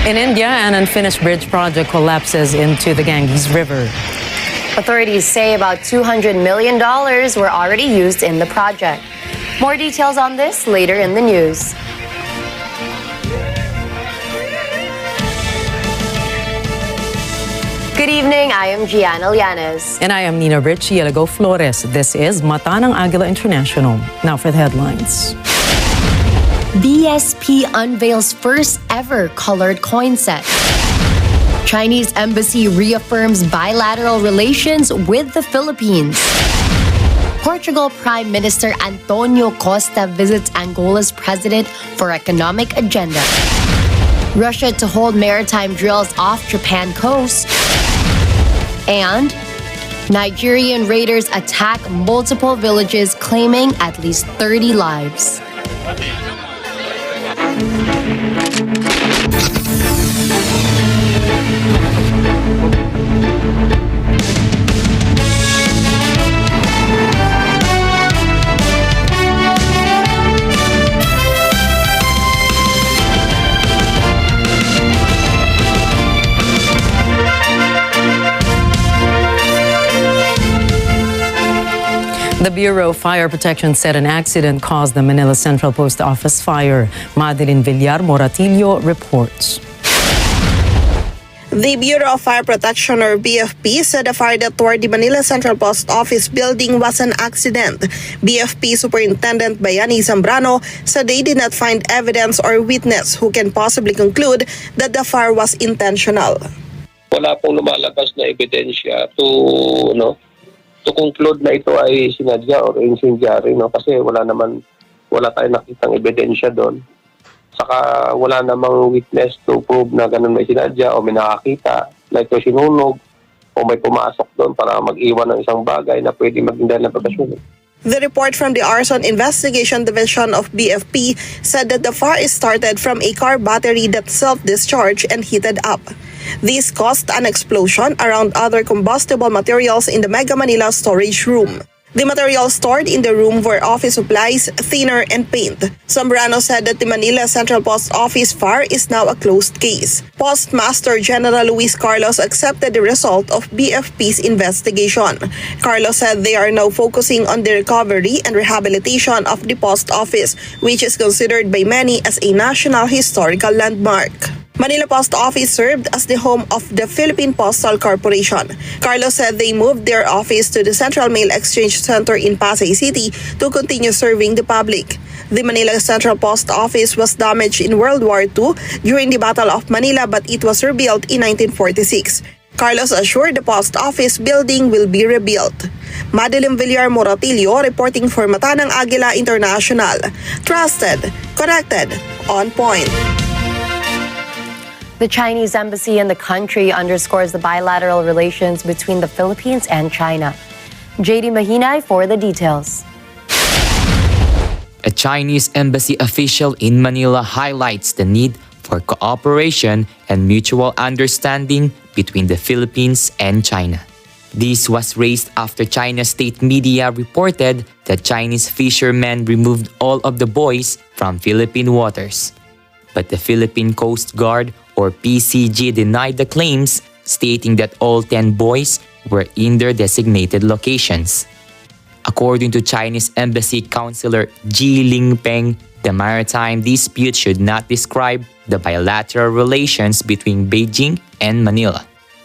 In India, an unfinished bridge project collapses into the Ganges River. Authorities say about $200 million were already used in the project. More details on this later in the news. Good evening, I am Gianna Llanes. And I am Nina Rich Yelago Flores. This is Mata ng Agila International. Now for the headlines. BSP unveils first ever colored coin set. Chinese embassy reaffirms bilateral relations with the Philippines. Portugal Prime Minister Antonio Costa visits Angola's president for economic agenda. Russia to hold maritime drills off Japan coast. And Nigerian raiders attack multiple villages, claiming at least 30 lives. The Bureau of Fire Protection said an accident caused the Manila Central Post Office fire. Madeline Villar Moratillo reports. The Bureau of Fire Protection, or BFP, said the fire that toward the Manila Central Post Office building was an accident. BFP Superintendent Bayani Zambrano said they did not find evidence or witness who can possibly conclude that the fire was intentional. Wala pong lumalabas na ebidensya to conclude na ito ay sinadya or incendiary, kasi wala tayong nakitang ebidensya doon. Saka wala namang witness to prove na ganun may sinadya o may nakakita na ito sinunog o may pumasok doon para mag-iwan ng isang bagay na pwede maging dahil ng pagkasunog. The report from the Arson Investigation Division of BFP said that the fire started from a car battery that self-discharged and heated up. This caused an explosion around other combustible materials in the Mega Manila storage room. The materials stored in the room were office supplies, thinner, and paint. Zambrano said that the Manila Central Post Office fire is now a closed case. Postmaster General Luis Carlos accepted the result of BFP's investigation. Carlos said they are now focusing on the recovery and rehabilitation of the post office, which is considered by many as a national historical landmark. Manila Post Office served as the home of the Philippine Postal Corporation. Carlos said they moved their office to the Central Mail Exchange Center in Pasay City to continue serving the public. The Manila Central Post Office was damaged in World War II during the Battle of Manila, but it was rebuilt in 1946. Carlos assured the post office building will be rebuilt. Madeline Villar Moratillo reporting for Mata ng Agila International. Trusted, connected, on point. The Chinese embassy in the country underscores the bilateral relations between the Philippines and China. JD Mahinay for the details. A Chinese embassy official in Manila highlights the need for cooperation and mutual understanding between the Philippines and China. This was raised after China's state media reported that Chinese fishermen removed all of the boys from Philippine waters. But the Philippine Coast Guard, or PCG, denied the claims, stating that all 10 boys were in their designated locations. According to Chinese Embassy Counselor Ji Lingpeng, the maritime dispute should not describe the bilateral relations between Beijing and Manila.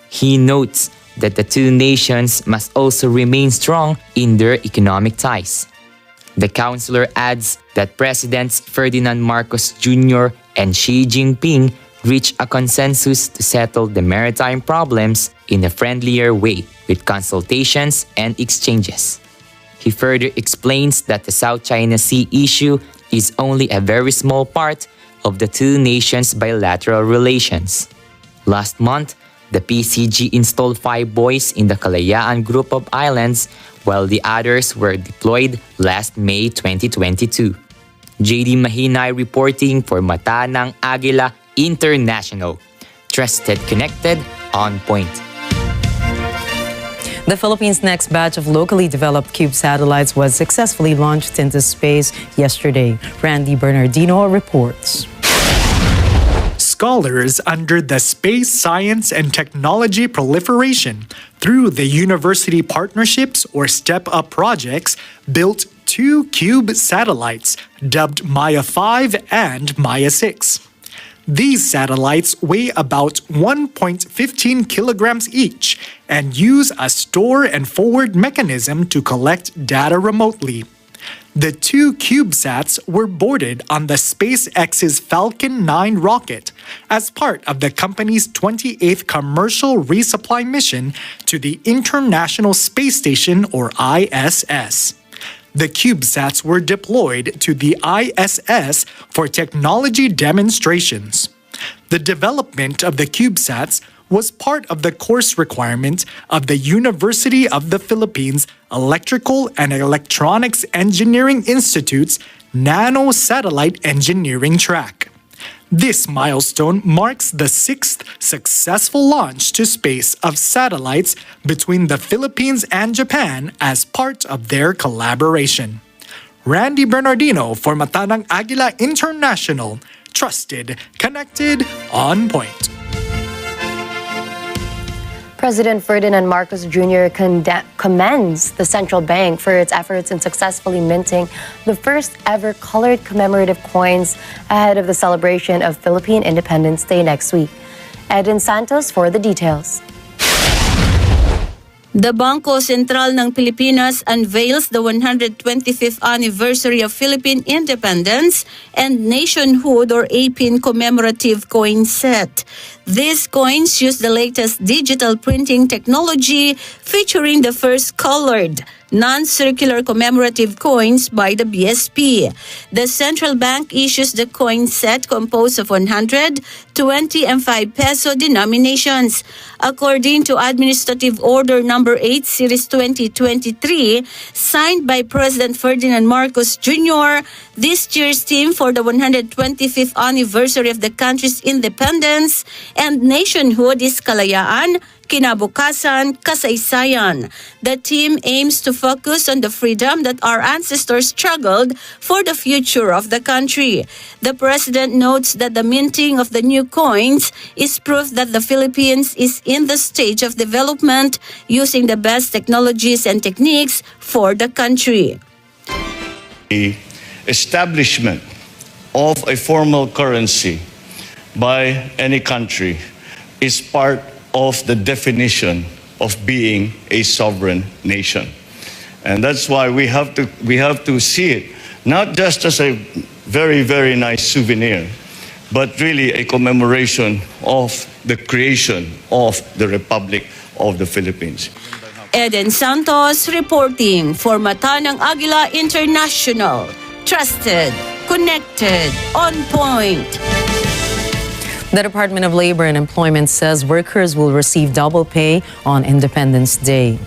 He notes that the two nations must also remain strong in their economic ties. The counselor adds that Presidents Ferdinand Marcos Jr. and Xi Jinping reached a consensus to settle the maritime problems in a friendlier way with consultations and exchanges. He further explains that the South China Sea issue is only a very small part of the two nations' bilateral relations. Last month, the PCG installed 5 buoys in the Kalayaan group of islands, while the others were deployed last May 2022. JD Mahinay reporting for Mata ng Agila International. Trusted, connected, on point. The Philippines' next batch of locally developed CUBE satellites was successfully launched into space yesterday. Randy Bernardino reports. scholars under the Space Science and Technology Proliferation through the University Partnerships or Step Up projects built 2 CUBE satellites dubbed Maya 5 and Maya 6. These satellites weigh about 1.15 kilograms each and use a store and forward mechanism to collect data remotely. The 2 CubeSats were boarded on the SpaceX's Falcon 9 rocket as part of the company's 28th commercial resupply mission to the International Space Station or ISS. The CubeSats were deployed to the ISS for technology demonstrations. The development of the CubeSats was part of the course requirement of the University of the Philippines Electrical and Electronics Engineering Institute's Nano Satellite Engineering track. This milestone marks the 6th successful launch to space of satellites between the Philippines and Japan as part of their collaboration. Randy Bernardino for Matanang Agila International. Trusted, connected, on point. President Ferdinand Marcos Jr. commends the central bank for its efforts in successfully minting the first ever colored commemorative coins ahead of the celebration of Philippine Independence Day next week. Eden Santos for the details. The Bangko Sentral ng Pilipinas unveils the 125th anniversary of Philippine independence and nationhood or APIN commemorative coin set. These coins use the latest digital printing technology featuring the first colored, non-circular commemorative coins by the BSP. The central bank issues the coin set composed of 100, 20, and 5 peso denominations. According to Administrative Order No. 8 Series 2023, signed by President Ferdinand Marcos Jr., this year's theme for the 125th anniversary of the country's independence and nationhood is Kalayaan, Kinabukasan, Kasaysayan. The team aims to focus on the freedom that our ancestors struggled for the future of the country. The president notes that the minting of the new coins is proof that the Philippines is in the stage of development using the best technologies and techniques for the country. The establishment of a formal currency by any country is part of the definition of being a sovereign nation. And that's why we have to see it not just as a very, very nice souvenir, but really a commemoration of the creation of the Republic of the Philippines. Eden Santos reporting for Matanang Agila International. Trusted, connected, on point. The Department of Labor and Employment says workers will receive double pay on Independence Day.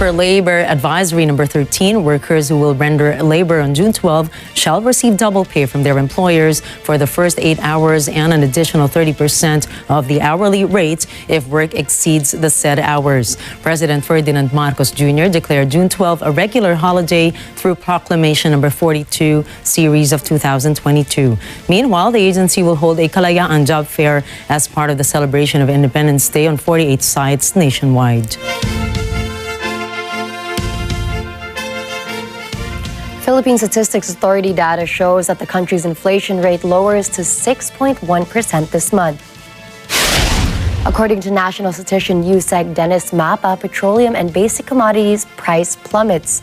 Per Labor Advisory Number 13, workers who will render labor on June 12 shall receive double pay from their employers for the first 8 hours and an additional 30% of the hourly rate if work exceeds the said hours. President Ferdinand Marcos Jr. declared June 12 a regular holiday through Proclamation Number 42, Series of 2022. Meanwhile, the agency will hold a Kalayaan job fair as part of the celebration of Independence Day on 48 sites nationwide. Philippine Statistics Authority data shows that the country's inflation rate lowers to 6.1% this month. According to National Statistician USEC Dennis Mapa, petroleum and basic commodities price plummets.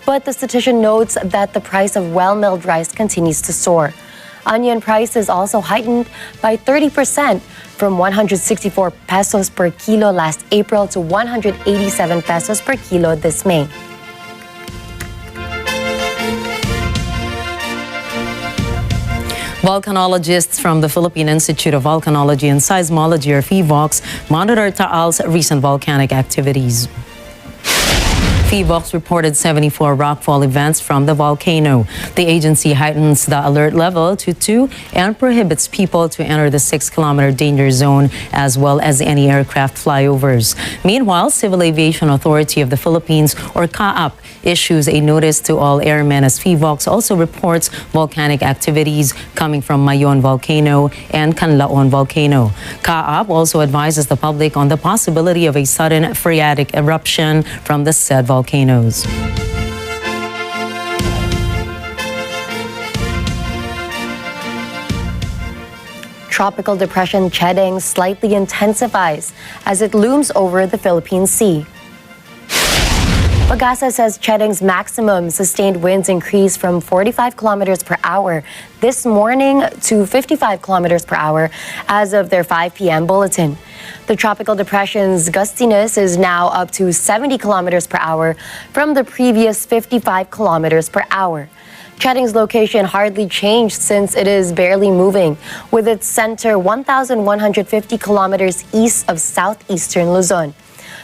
But the statistician notes that the price of well-milled rice continues to soar. Onion prices also heightened by 30% from 164 pesos per kilo last April to 187 pesos per kilo this May. Volcanologists from the Philippine Institute of Volcanology and Seismology, or PHIVOLCS, monitor Taal's recent volcanic activities. PHIVOX reported 74 rockfall events from the volcano. The agency heightens the alert level to 2 and prohibits people to enter the 6-kilometer danger zone as well as any aircraft flyovers. Meanwhile, Civil Aviation Authority of the Philippines, or CAAP, issues a notice to all airmen as PHIVOX also reports volcanic activities coming from Mayon volcano and Canlaon volcano. CAAP also advises the public on the possibility of a sudden phreatic eruption from the said volcanoes. Tropical depression Chedeng slightly intensifies as it looms over the Philippine Sea. Pag-asa says Chedeng's maximum sustained winds increased from 45 kilometers per hour this morning to 55 kilometers per hour as of their 5 p.m. bulletin. The tropical depression's gustiness is now up to 70 kilometers per hour from the previous 55 kilometers per hour. Chedeng's location hardly changed since it is barely moving, with its center 1,150 kilometers east of southeastern Luzon.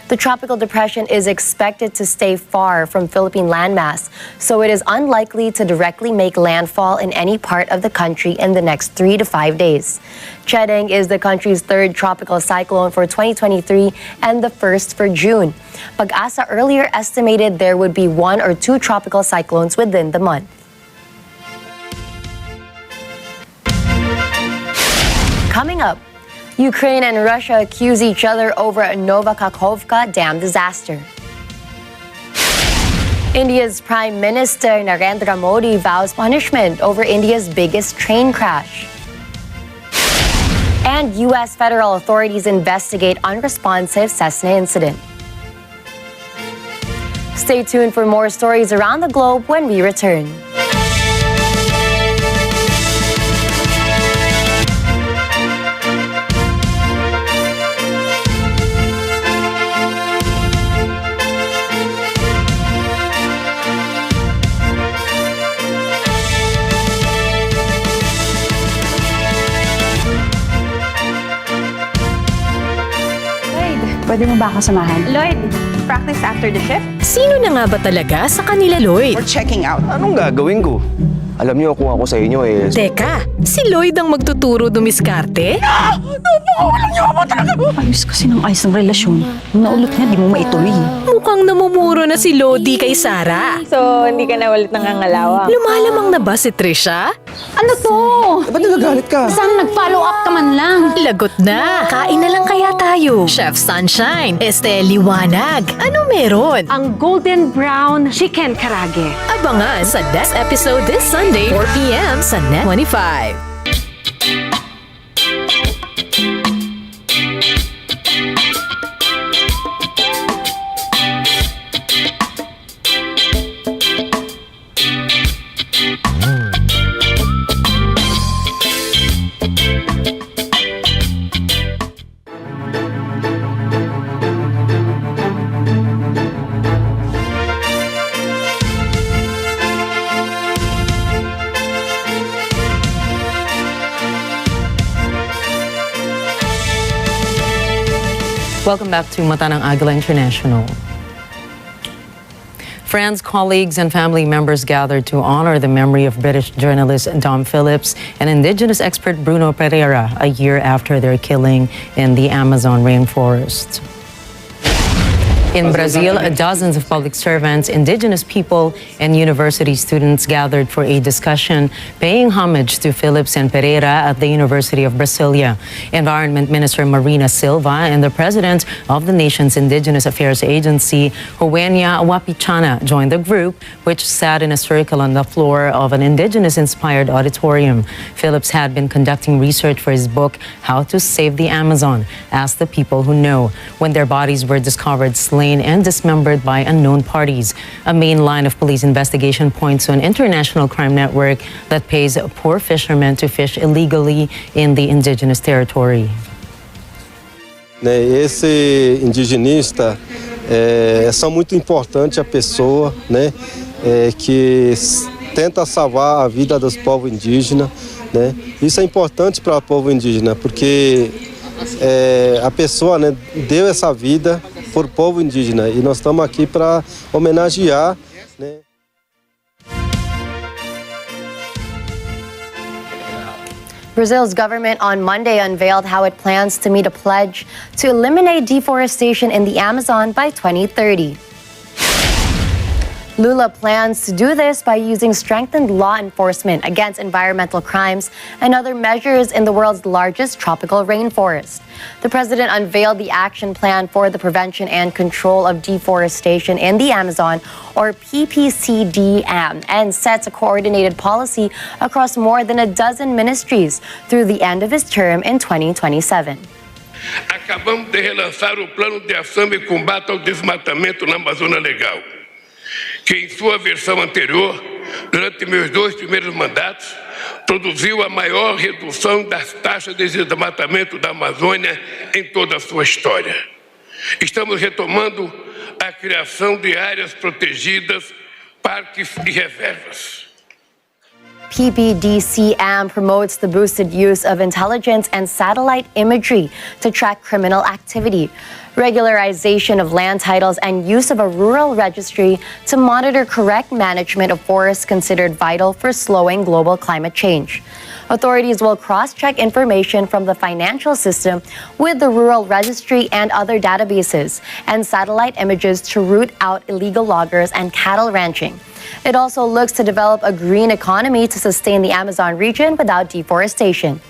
The tropical depression is expected to stay far from Philippine landmass, so it is unlikely to directly make landfall in any part of the country in the next 3 to 5 days. Chedeng is the country's third tropical cyclone for 2023 and the first for June. Pag-asa earlier estimated there would be 1 or 2 tropical cyclones within the month. Coming up, Ukraine and Russia accuse each other over a Novakakhovka dam disaster. India's Prime Minister Narendra Modi vows punishment over India's biggest train crash. And U.S. federal authorities investigate unresponsive Cessna incident. Stay tuned for more stories around the globe when we return. Pwede mo ba akong samahan? Lloyd, practice after the shift? Sino na nga ba talaga sa kanila, Lloyd? Or checking out? Anong gagawin ko? Alam niyo kung ako sa inyo eh. Teka, si Lloyd ang magtuturo dumiskarte? Walang niyo ako talaga! Ayos kasi ng ayos ng relasyon. Nung naulot niya, di mo maituloy. Mukhang namumuro na si Lodi kay Sarah. So, hindi ka na ulit nangangalawang? Lumalamang na ba si Trisha? Ano to? Ba't nagagalit ka? Saan nag-follow up ka man lang? Lagot na. Kain na lang kaya tayo. Chef Sunshine, liwanag. Ano meron? Ang golden brown chicken karage. Abangan sa next episode this Sunday, 4 p.m. sa Net 25. Welcome back to Mata ng Agila International. Friends, colleagues, and family members gathered to honor the memory of British journalist Dom Phillips and Indigenous expert Bruno Pereira a year after their killing in the Amazon rainforest. In Brazil, dozens of public servants, indigenous people, and university students gathered for a discussion paying homage to Phillips and Pereira at the University of Brasilia. Environment Minister Marina Silva and the president of the nation's Indigenous Affairs Agency, Huenia Wapichana, joined the group, which sat in a circle on the floor of an indigenous-inspired auditorium. Phillips had been conducting research for his book, How to Save the Amazon, Ask the People Who Know, when their bodies were discovered slain and dismembered by unknown parties. A main line of police investigation points to an international crime network that pays poor fishermen to fish illegally in the indigenous territory. Esse indigenista são muito importante a pessoa, que tenta salvar a vida dos povos indígenas, Isso é importante para o povo indígena porque a pessoa, deu essa vida por povo indígena. E nós estamos aqui para homenagear, né? Brazil's government on Monday unveiled how it plans to meet a pledge to eliminate deforestation in the Amazon by 2030. Lula plans to do this by using strengthened law enforcement against environmental crimes and other measures in the world's largest tropical rainforest. The president unveiled the action plan for the prevention and control of deforestation in the Amazon, or PPCDM, and sets a coordinated policy across more than a dozen ministries through the end of his term in 2027. Acabamos de relançar o Plano de Ação e Combate ao Desmatamento na Amazônia Legal, que em sua versão anterior, durante meus 2 primeiros mandatos, produziu a maior redução das taxas de desmatamento da Amazônia em toda a sua história. Estamos retomando a criação de áreas protegidas, parques e reservas. PPDCM promotes the boosted use of intelligence and satellite imagery to track criminal activity, regularization of land titles, and use of a rural registry to monitor correct management of forests considered vital for slowing global climate change. Authorities will cross-check information from the financial system with the rural registry and other databases, and satellite images to root out illegal loggers and cattle ranching. It also looks to develop a green economy to sustain the Amazon region without deforestation.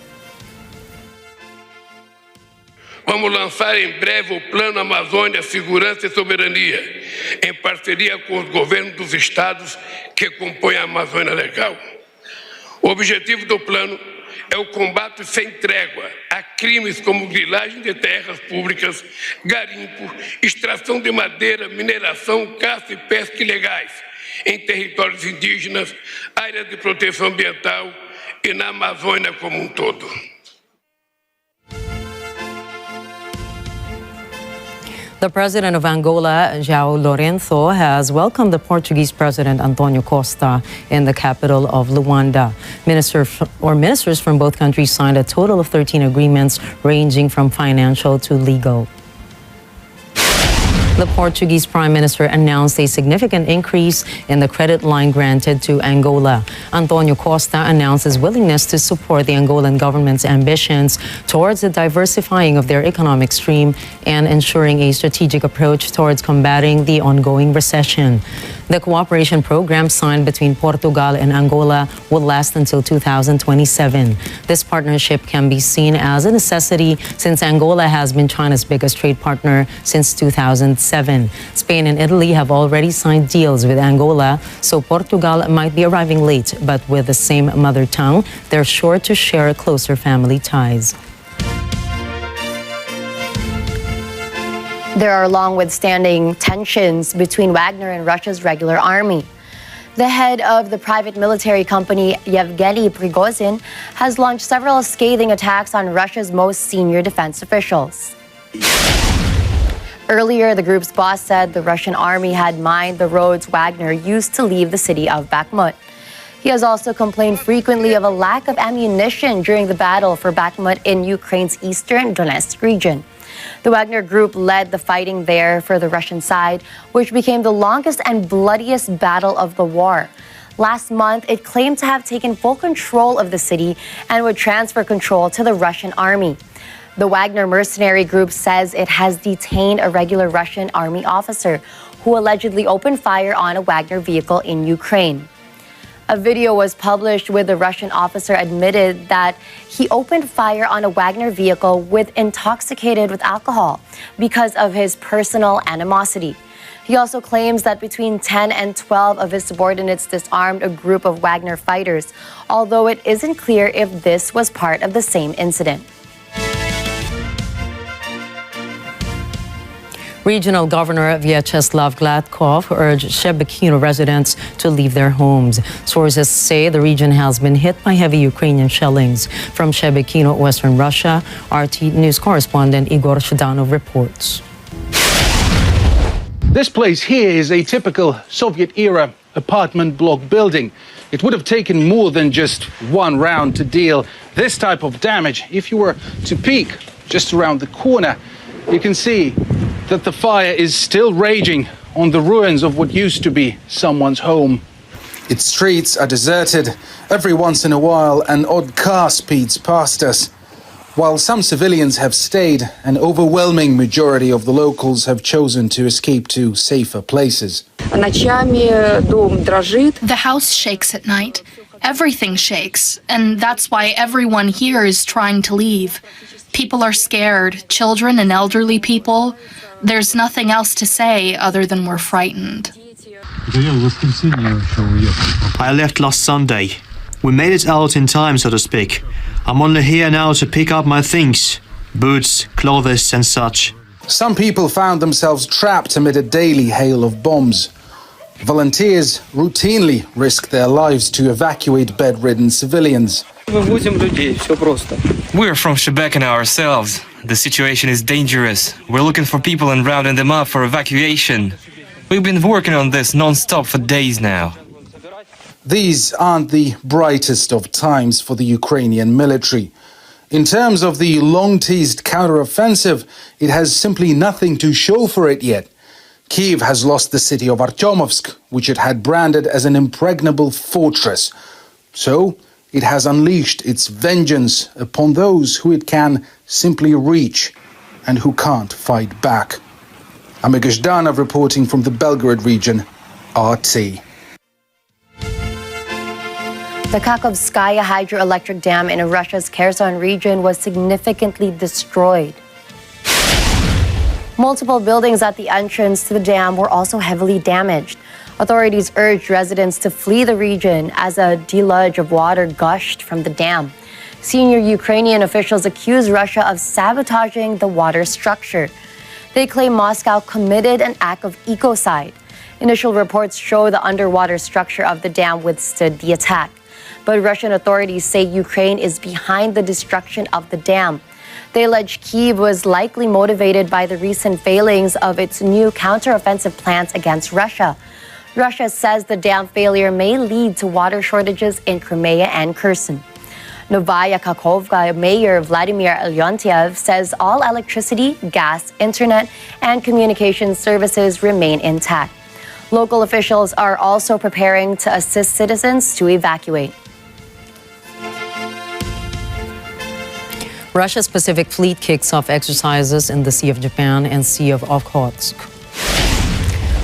Vamos lançar em breve o Plano Amazônia Segurança e Soberania, em parceria com os governos dos estados que compõem a Amazônia Legal. O objetivo do plano é o combate sem trégua a crimes como grilagem de terras públicas, garimpo, extração de madeira, mineração, caça e pesca ilegais em territórios indígenas, áreas de proteção ambiental e na Amazônia como um todo. The president of Angola, João Lourenço, has welcomed the Portuguese president Antonio Costa in the capital of Luanda. Ministers from both countries signed a total of 13 agreements ranging from financial to legal. The Portuguese Prime Minister announced a significant increase in the credit line granted to Angola. Antonio Costa announced his willingness to support the Angolan government's ambitions towards the diversifying of their economic stream and ensuring a strategic approach towards combating the ongoing recession. The cooperation program signed between Portugal and Angola will last until 2027. This partnership can be seen as a necessity since Angola has been China's biggest trade partner since 2007. Spain and Italy have already signed deals with Angola, so Portugal might be arriving late, but with the same mother tongue, they're sure to share closer family ties. There are long-withstanding tensions between Wagner and Russia's regular army. The head of the private military company, Yevgeny Prigozhin, has launched several scathing attacks on Russia's most senior defense officials. Earlier, the group's boss said the Russian army had mined the roads Wagner used to leave the city of Bakhmut. He has also complained frequently of a lack of ammunition during the battle for Bakhmut in Ukraine's eastern Donetsk region. The Wagner group led the fighting there for the Russian side, which became the longest and bloodiest battle of the war. Last month, it claimed to have taken full control of the city and would transfer control to the Russian army. The Wagner mercenary group says it has detained a regular Russian army officer who allegedly opened fire on a Wagner vehicle in Ukraine. A video was published where the Russian officer admitted that he opened fire on a Wagner vehicle intoxicated with alcohol because of his personal animosity. He also claims that between 10 and 12 of his subordinates disarmed a group of Wagner fighters, although it isn't clear if this was part of the same incident. Regional Governor Vyacheslav Gladkov urged Shebekino residents to leave their homes. Sources say the region has been hit by heavy Ukrainian shellings. From Shebekino, Western Russia, RT News correspondent Igor Shdanov reports. This place here is a typical Soviet-era apartment block building. It would have taken more than just one round to deal this type of damage. If you were to peek just around the corner, you can see that the fire is still raging on the ruins of what used to be someone's home. Its streets are deserted. Every once in a while, an odd car speeds past us. While some civilians have stayed, an overwhelming majority of the locals have chosen to escape to safer places. The house shakes at night. Everything shakes, and that's why everyone here is trying to leave. People are scared, children and elderly people. There's nothing else to say other than we're frightened. I left last Sunday. We made it out in time, so to speak. I'm only here now to pick up my things. Boots, clothes and such. Some people found themselves trapped amid a daily hail of bombs. Volunteers routinely risk their lives to evacuate bedridden civilians. We're from Shebekina ourselves. The situation is dangerous. We're looking for people and rounding them up for evacuation. We've been working on this non-stop for days now. These aren't the brightest of times for the Ukrainian military. In terms of the long-teased counter-offensive, it has simply nothing to show for it yet. Kyiv has lost the city of Artyomovsk, which it had branded as an impregnable fortress. So, it has unleashed its vengeance upon those who it can simply reach and who can't fight back. Amiga Zhdanov reporting from the Belgorod region, RT. The Kakhovskaya hydroelectric dam in Russia's Kherson region was significantly destroyed. Multiple buildings at the entrance to the dam were also heavily damaged. Authorities urged residents to flee the region as a deluge of water gushed from the dam. Senior Ukrainian officials accuse Russia of sabotaging the water structure. They claim Moscow committed an act of ecocide. Initial reports show the underwater structure of the dam withstood the attack. But Russian authorities say Ukraine is behind the destruction of the dam. They allege Kyiv was likely motivated by the recent failings of its new counteroffensive plans against Russia. Russia says the dam failure may lead to water shortages in Crimea and Kherson. Novaya Kakhovka Mayor Vladimir Leontiev says all electricity, gas, internet, and communication services remain intact. Local officials are also preparing to assist citizens to evacuate. Russia's Pacific Fleet kicks off exercises in the Sea of Japan and Sea of Okhotsk.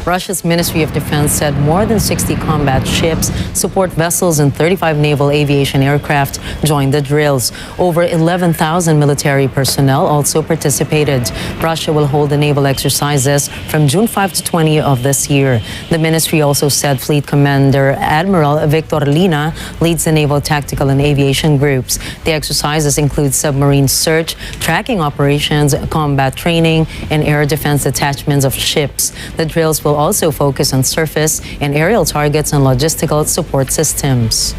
Russia's Ministry of Defense said more than 60 combat ships, support vessels, and 35 naval aviation aircraft joined the drills. Over 11,000 military personnel also participated. Russia will hold the naval exercises from June 5 to 20 of this year. The ministry also said Fleet Commander Admiral Victor Lina leads the naval tactical and aviation groups. The exercises include submarine search, tracking operations, combat training, and air defense detachments of ships. The drills will also focus on surface and aerial targets and logistical support systems.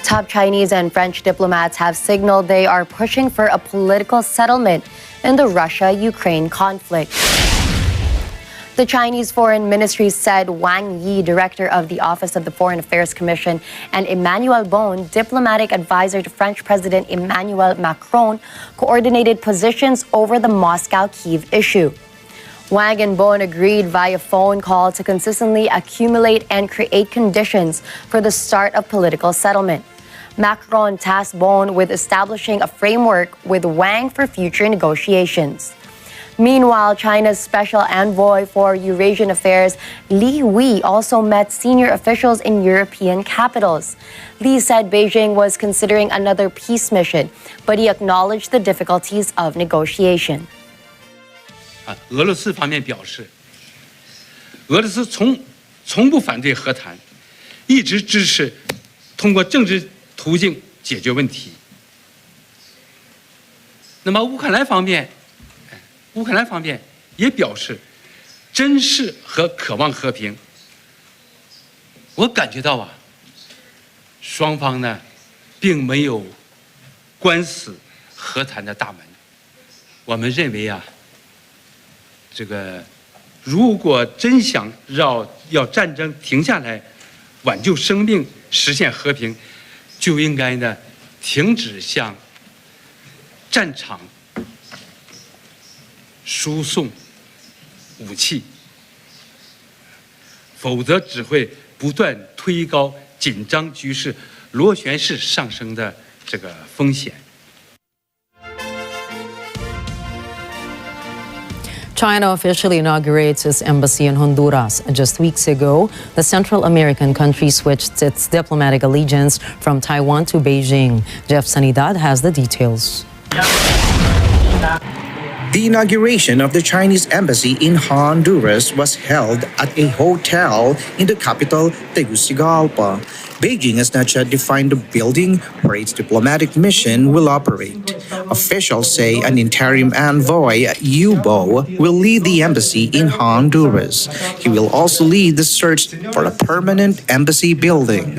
Top Chinese and French diplomats have signaled they are pushing for a political settlement in the Russia-Ukraine conflict. The Chinese Foreign Ministry said Wang Yi, director of the Office of the Foreign Affairs Commission, and Emmanuel Bon, diplomatic advisor to French President Emmanuel Macron, coordinated positions over the Moscow-Kyiv issue. Wang and Bon agreed via phone call to consistently accumulate and create conditions for the start of political settlement. Macron tasked Bon with establishing a framework with Wang for future negotiations. Meanwhile, China's special envoy for Eurasian affairs, Li Wei, also met senior officials in European capitals. Li said Beijing was considering another peace mission, but he acknowledged the difficulties of negotiation. 俄罗斯方面表示，俄罗斯从不反对和谈，一直支持通过政治途径解决问题。那么乌克兰方面也表示珍视和渴望和平。我感觉到双方呢并没有关死和谈的大门。我们认为这个如果真想要战争停下来，挽救生命，实现和平，就应该呢停止向战场输送武器，否则只会不断推高紧张局势螺旋式上升的这个风险。 China officially inaugurates its embassy in Honduras. Just weeks ago, the Central American country switched its diplomatic allegiance from Taiwan to Beijing. Jeff Sanidad has the details. The inauguration of the Chinese embassy in Honduras was held at a hotel in the capital, Tegucigalpa. Beijing has not yet defined the building where its diplomatic mission will operate. Officials say an interim envoy, Yu Bo, will lead the embassy in Honduras. He will also lead the search for a permanent embassy building.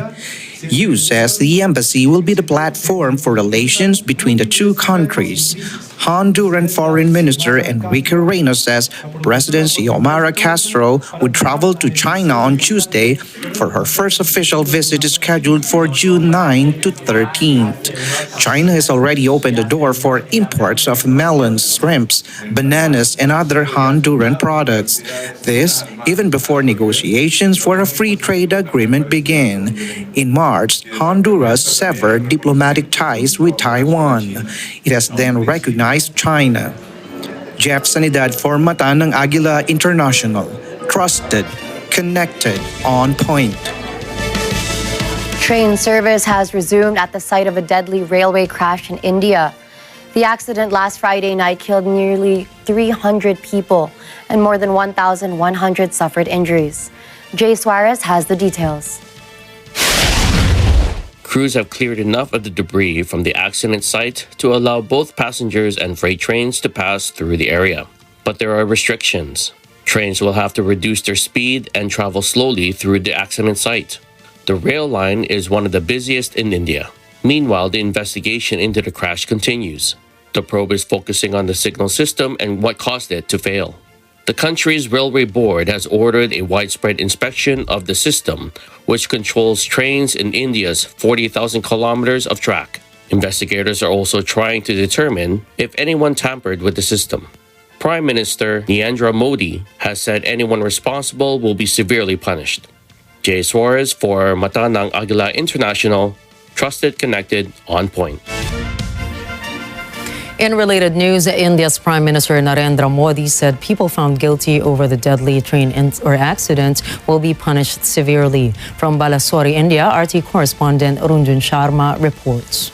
Yu says the embassy will be the platform for relations between the two countries. Honduran Foreign Minister Enrique Reina says President Xiomara Castro would travel to China on Tuesday for her first official visit scheduled for June 9 to 13th. China has already opened the door for imports of melons, shrimps, bananas, and other Honduran products. This even before negotiations for a free trade agreement began. In March, Honduras severed diplomatic ties with Taiwan. It has then recognized China. Jeff Sanidad for Mata ng Agila International. Trusted, connected, on point. Train service has resumed at the site of a deadly railway crash in India. The accident last Friday night killed nearly 300 people and more than 1,100 suffered injuries. Jay Suarez has the details. Crews have cleared enough of the debris from the accident site to allow both passengers and freight trains to pass through the area. But there are restrictions. Trains will have to reduce their speed and travel slowly through the accident site. The rail line is one of the busiest in India. Meanwhile, the investigation into the crash continues. The probe is focusing on the signal system and what caused it to fail. The country's railway board has ordered a widespread inspection of the system, which controls trains in India's 40,000 kilometers of track. Investigators are also trying to determine if anyone tampered with the system. Prime Minister Narendra Modi has said anyone responsible will be severely punished. Jay Suarez for Mata ng Agila International, trusted, connected, on point. In related news, India's Prime Minister Narendra Modi said people found guilty over the deadly train accident will be punished severely. From Balasore, India, RT correspondent Runjun Sharma reports.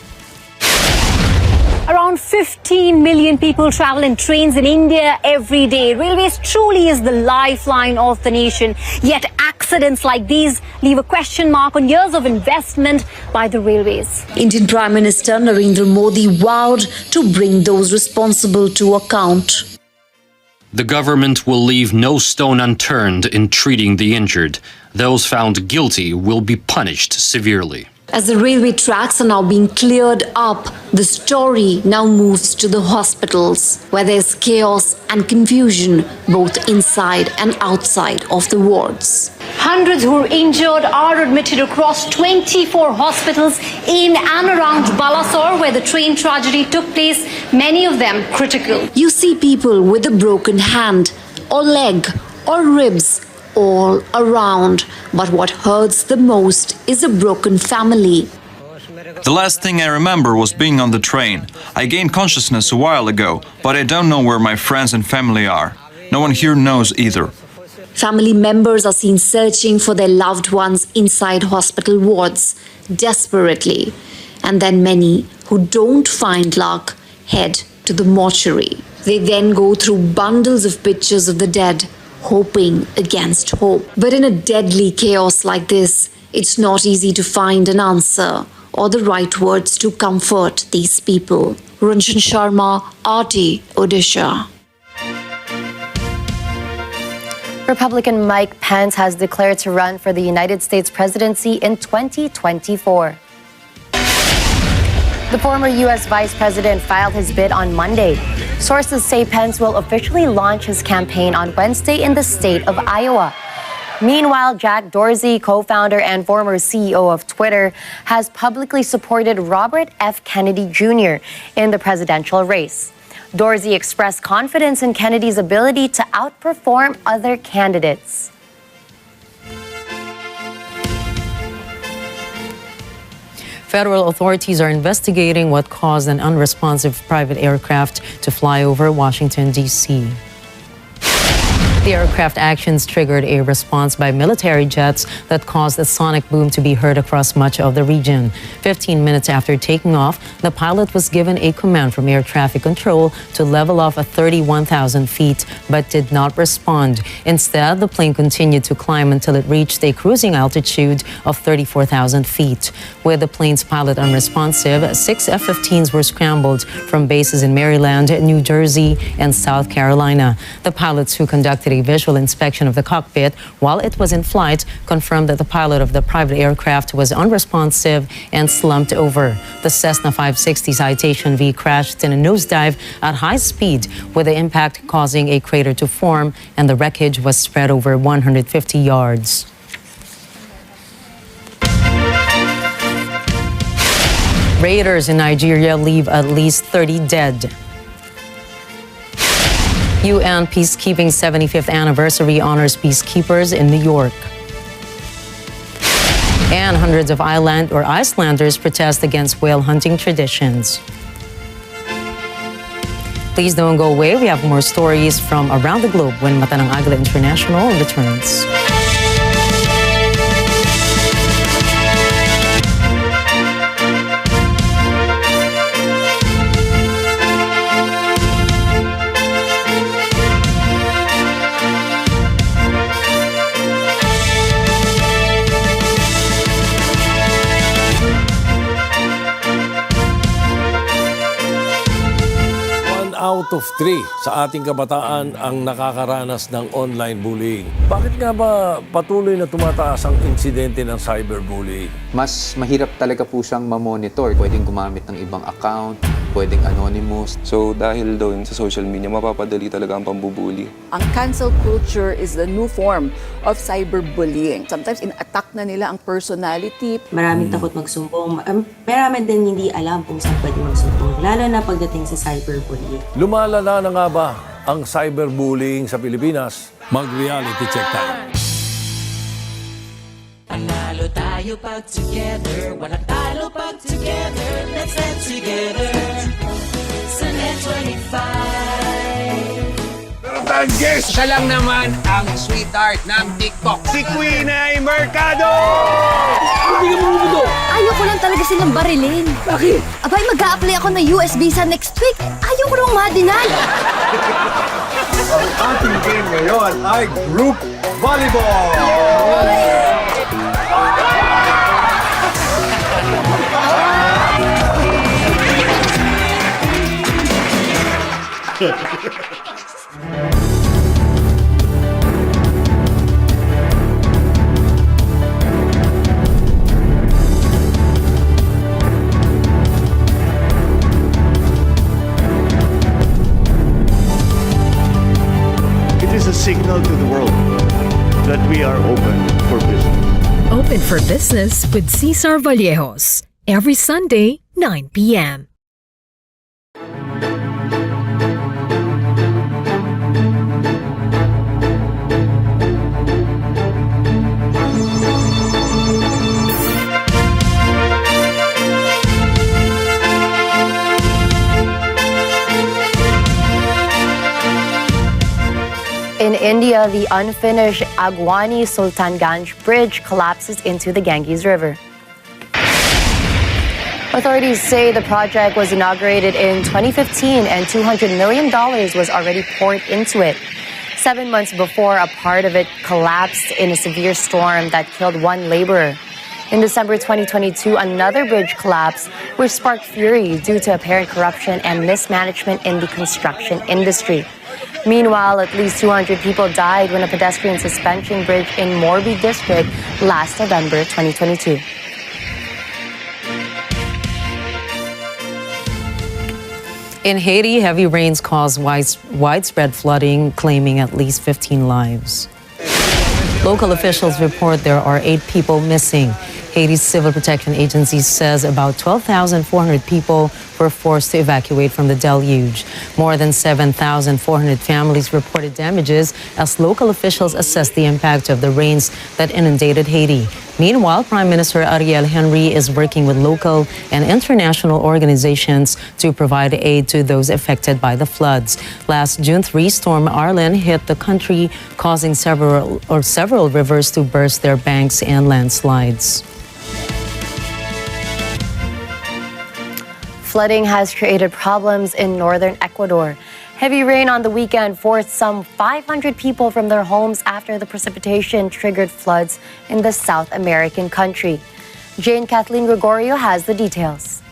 Around 15 million people travel in trains in India every day. Railways truly is the lifeline of the nation. Yet accidents like these leave a question mark on years of investment by the railways. Indian Prime Minister Narendra Modi vowed to bring those responsible to account. The government will leave no stone unturned in treating the injured. Those found guilty will be punished severely. As the railway tracks are now being cleared up, the story now moves to the hospitals, where there's chaos and confusion both inside and outside of the wards. Hundreds who are injured are admitted across 24 hospitals in and around Balasore, where the train tragedy took place, many of them critical. You see people with a broken hand or leg or ribs all around, but what hurts the most is a broken family. The last thing I remember was being on the train. I gained consciousness a while ago, but I don't know where my friends and family are. No one here knows either. Family members are seen searching for their loved ones inside hospital wards, desperately. And then many who don't find luck head to the mortuary. They then go through bundles of pictures of the dead, hoping against hope. But in a deadly chaos like this, it's not easy to find an answer or the right words to comfort these people. Ranjan Sharma, RT, Odisha. Republican Mike Pence has declared to run for the United States presidency in 2024. The former U.S. Vice President filed his bid on Monday. Sources say Pence will officially launch his campaign on Wednesday in the state of Iowa. Meanwhile, Jack Dorsey, co-founder and former CEO of Twitter, has publicly supported Robert F. Kennedy Jr. in the presidential race. Dorsey expressed confidence in Kennedy's ability to outperform other candidates. Federal authorities are investigating what caused an unresponsive private aircraft to fly over Washington, D.C. The aircraft actions triggered a response by military jets that caused a sonic boom to be heard across much of the region. 15 minutes after taking off, the pilot was given a command from air traffic control to level off at 31,000 feet, but did not respond. Instead, the plane continued to climb until it reached a cruising altitude of 34,000 feet. With the plane's pilot unresponsive, 6 F-15s were scrambled from bases in Maryland, New Jersey, and South Carolina. The pilots who conducted a visual inspection of the cockpit while it was in flight confirmed that the pilot of the private aircraft was unresponsive and slumped over. The Cessna 560 Citation V crashed in a nosedive at high speed, with the impact causing a crater to form, and the wreckage was spread over 150 yards. Raiders in Nigeria leave at least 30 dead. UN Peacekeeping 75th Anniversary honors peacekeepers in New York. And hundreds of Icelanders protest against whale hunting traditions. Please don't go away. We have more stories from around the globe when Mata ng Agila International returns. Out of 3 sa ating kabataan ang nakakaranas ng online bullying. Bakit nga ba patuloy na tumataas ang insidente ng cyberbullying? Mas mahirap talaga po siyang mamonitor. Pwedeng gumamit ng ibang account, pwedeng anonymous. So dahil daw yun sa social media, mapapadali talaga ang pambubuli. Ang cancel culture is the new form of cyberbullying. Sometimes in-attack na nila ang personality. Maraming takot magsumbong. Marami din hindi alam kung saan pwede magsumbong, lalo na pagdating sa cyberbullying. Lumalala na nga ba ang cyberbullying sa Pilipinas? Mag-reality check tayo. Panalo tayo pag together, walang talo pag together. Let's get together sa Net25. Meron tayong guest! Siya lang naman ang sweetheart ng TikTok. Si Queen ay Mercado! Hindi ka mamudo! Ayaw ko lang talaga silang barilin. Bakit? Abay, mag-a-apply ako ng US visa next week. Ayaw ko nang madinal. Ang ating game ngayon ay Group Volleyball! It is a signal to the world that we are open for business. Open for Business with Cesar Vallejos. Every Sunday, 9 p.m. In India, the unfinished Agwani Sultanganj Bridge collapses into the Ganges River. Authorities say the project was inaugurated in 2015 and $200 million was already poured into it. 7 months before, a part of it collapsed in a severe storm that killed one laborer. In December 2022, another bridge collapsed, which sparked fury due to apparent corruption and mismanagement in the construction industry. Meanwhile, at least 200 people died when a pedestrian suspension bridge in Morbi district last November 2022. In Haiti, heavy rains caused widespread flooding, claiming at least 15 lives. Local officials report there are 8 people missing. Haiti's Civil Protection Agency says about 12,400 people were forced to evacuate from the deluge. More than 7,400 families reported damages as local officials assess the impact of the rains that inundated Haiti. Meanwhile, Prime Minister Ariel Henry is working with local and international organizations to provide aid to those affected by the floods. Last June, Storm Arlen hit the country, causing several rivers to burst their banks and landslides. Flooding has created problems in northern Ecuador. Heavy rain on the weekend forced some 500 people from their homes after the precipitation triggered floods in the South American country. Jane Kathleen Gregorio has the details.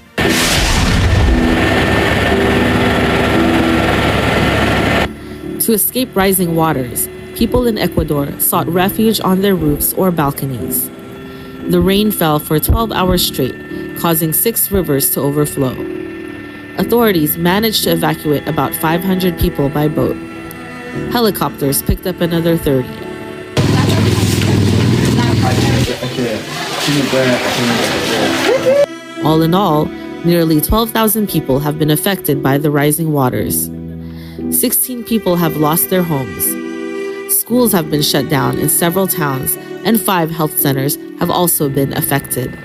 To escape rising waters, people in Ecuador sought refuge on their roofs or balconies. The rain fell for 12 hours straight, causing 6 rivers to overflow. Authorities managed to evacuate about 500 people by boat. Helicopters picked up another 30. All in all, nearly 12,000 people have been affected by the rising waters. 16 people have lost their homes. Schools have been shut down in several towns, and 5 health centers have also been affected.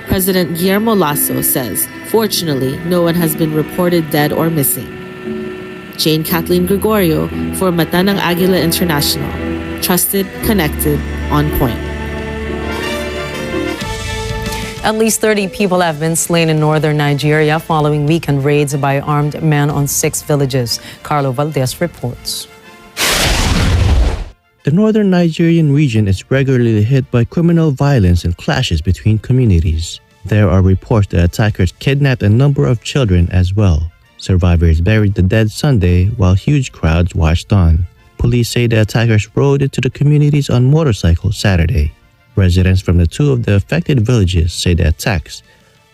President Guillermo Lasso says, fortunately, no one has been reported dead or missing. Jane Kathleen Gregorio for Mata ng Agila International. Trusted, connected, on point. At least 30 people have been slain in northern Nigeria following weekend raids by armed men on 6 villages. Carlo Valdez reports. The northern Nigerian region is regularly hit by criminal violence and clashes between communities. There are reports that attackers kidnapped a number of children as well. Survivors buried the dead Sunday while huge crowds watched on. Police say the attackers rode into the communities on motorcycles Saturday. Residents from the 2 of the affected villages say the attacks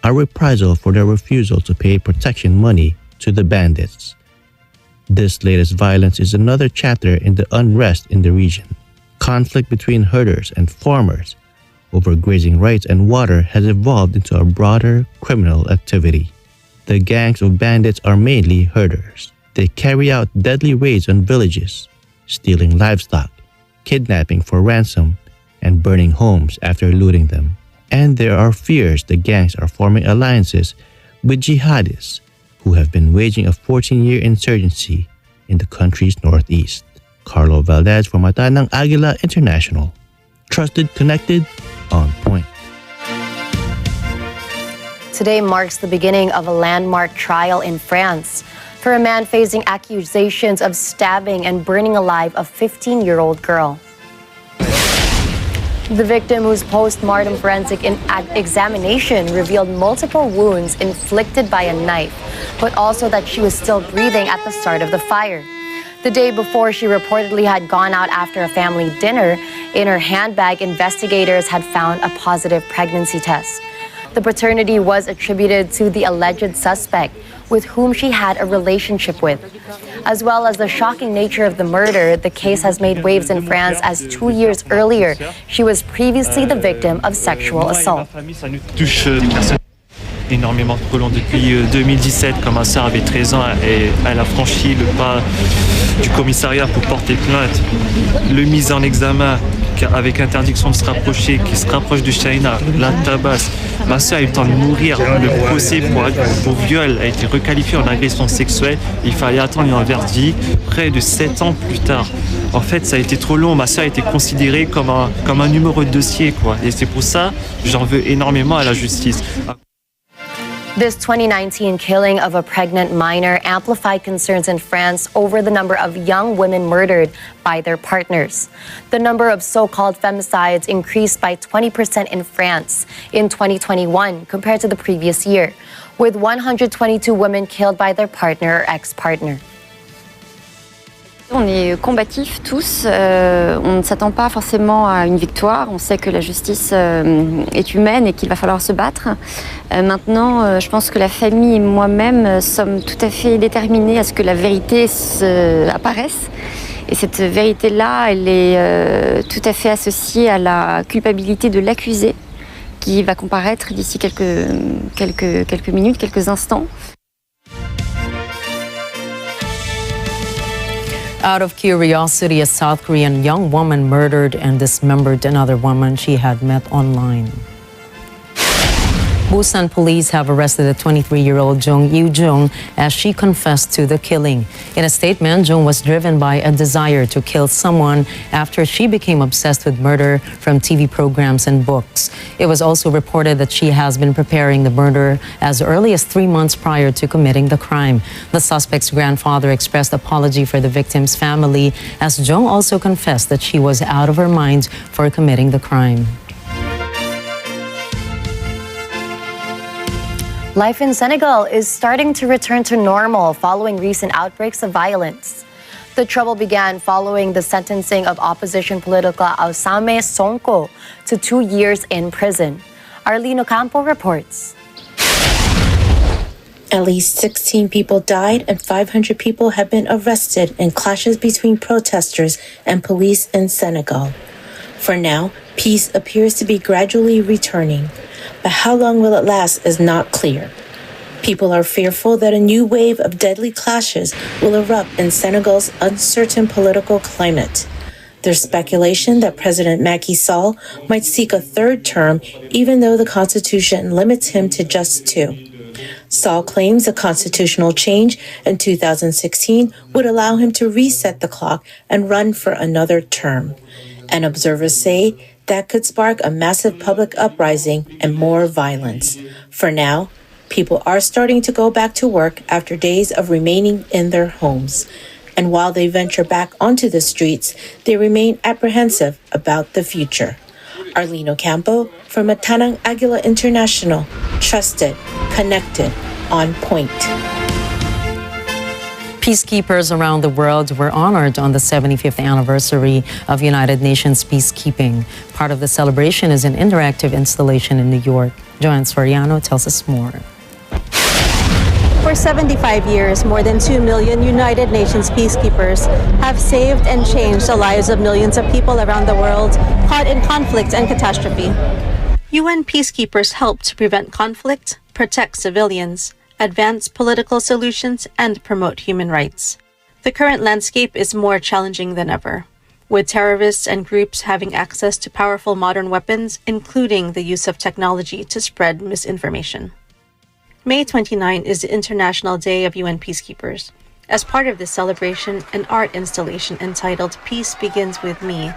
are reprisal for their refusal to pay protection money to the bandits. This latest violence is another chapter in the unrest in the region. Conflict between herders and farmers over grazing rights and water has evolved into a broader criminal activity. The gangs of bandits are mainly herders. They carry out deadly raids on villages, stealing livestock, kidnapping for ransom, and burning homes after looting them. And there are fears the gangs are forming alliances with jihadists who have been waging a 14-year insurgency in the country's northeast. Carlo Valdez for Mata ng Agila International. Trusted, connected, on point. Today marks the beginning of a landmark trial in France for a man facing accusations of stabbing and burning alive a 15-year-old girl. The victim, whose post-mortem forensic examination revealed multiple wounds inflicted by a knife, but also that she was still breathing at the start of the fire. The day before, she reportedly had gone out after a family dinner. In her handbag, investigators had found a positive pregnancy test. The paternity was attributed to the alleged suspect, with whom she had a relationship with. As well as the shocking nature of the murder, the case has made waves in France as 2 years earlier, she was previously the victim of sexual assault. Énormément trop long depuis 2017, quand ma sœur avait 13 ans et elle a franchi le pas du commissariat pour porter plainte. Le mise en examen avec interdiction de se rapprocher, qui se rapproche de China, la tabasse. Ma sœur a eu le temps de mourir. Le procès pour viol a été requalifié en agression sexuelle. Il fallait attendre un verdict près de 7 ans plus tard. En fait, ça a été trop long. Ma sœur a été considérée comme un numéro de dossier, quoi. Et c'est pour ça que j'en veux énormément à la justice. This 2019 killing of a pregnant minor amplified concerns in France over the number of young women murdered by their partners. The number of so-called femicides increased by 20% in France in 2021 compared to the previous year, with 122 women killed by their partner or ex-partner. On est combatifs tous, on ne s'attend pas forcément à une victoire, on sait que la justice est humaine et qu'il va falloir se battre. Maintenant, je pense que la famille et moi-même sommes tout à fait déterminés à ce que la vérité apparaisse Et cette vérité-là, elle est tout à fait associée à la culpabilité de l'accusé, qui va comparaître d'ici quelques minutes, quelques instants. Out of curiosity, a South Korean young woman murdered and dismembered another woman she had met online. Busan police have arrested a 23-year-old Jung Yoo-jung as she confessed to the killing. In a statement, Jung was driven by a desire to kill someone after she became obsessed with murder from TV programs and books. It was also reported that she has been preparing the murder as early as 3 months prior to committing the crime. The suspect's grandfather expressed apology for the victim's family, as Jung also confessed that she was out of her mind for committing the crime. Life in Senegal is starting to return to normal following recent outbreaks of violence. The trouble began following the sentencing of opposition political Osame Sonko to 2 years in prison. Arlene Ocampo reports. At least 16 people died and 500 people have been arrested in clashes between protesters and police in Senegal. For now, peace appears to be gradually returning, but how long will it last is not clear. People are fearful that a new wave of deadly clashes will erupt in Senegal's uncertain political climate. There's speculation that President Macky Sall might seek a third term, even though the constitution limits him to just 2. Sall claims a constitutional change in 2016 would allow him to reset the clock and run for another term. And observers say that could spark a massive public uprising and more violence. For now, people are starting to go back to work after days of remaining in their homes. And while they venture back onto the streets, they remain apprehensive about the future. Arlene Ocampo from Matanang Agila International, trusted, connected, on point. Peacekeepers around the world were honored on the 75th anniversary of United Nations peacekeeping. Part of the celebration is an interactive installation in New York. Joanne Soriano tells us more. For 75 years, more than 2 million United Nations peacekeepers have saved and changed the lives of millions of people around the world caught in conflict and catastrophe. UN peacekeepers help to prevent conflict, protect civilians, advance political solutions, and promote human rights. The current landscape is more challenging than ever, with terrorists and groups having access to powerful modern weapons, including the use of technology to spread misinformation. May 29 is the International Day of UN Peacekeepers. As part of this celebration, an art installation entitled Peace Begins With Me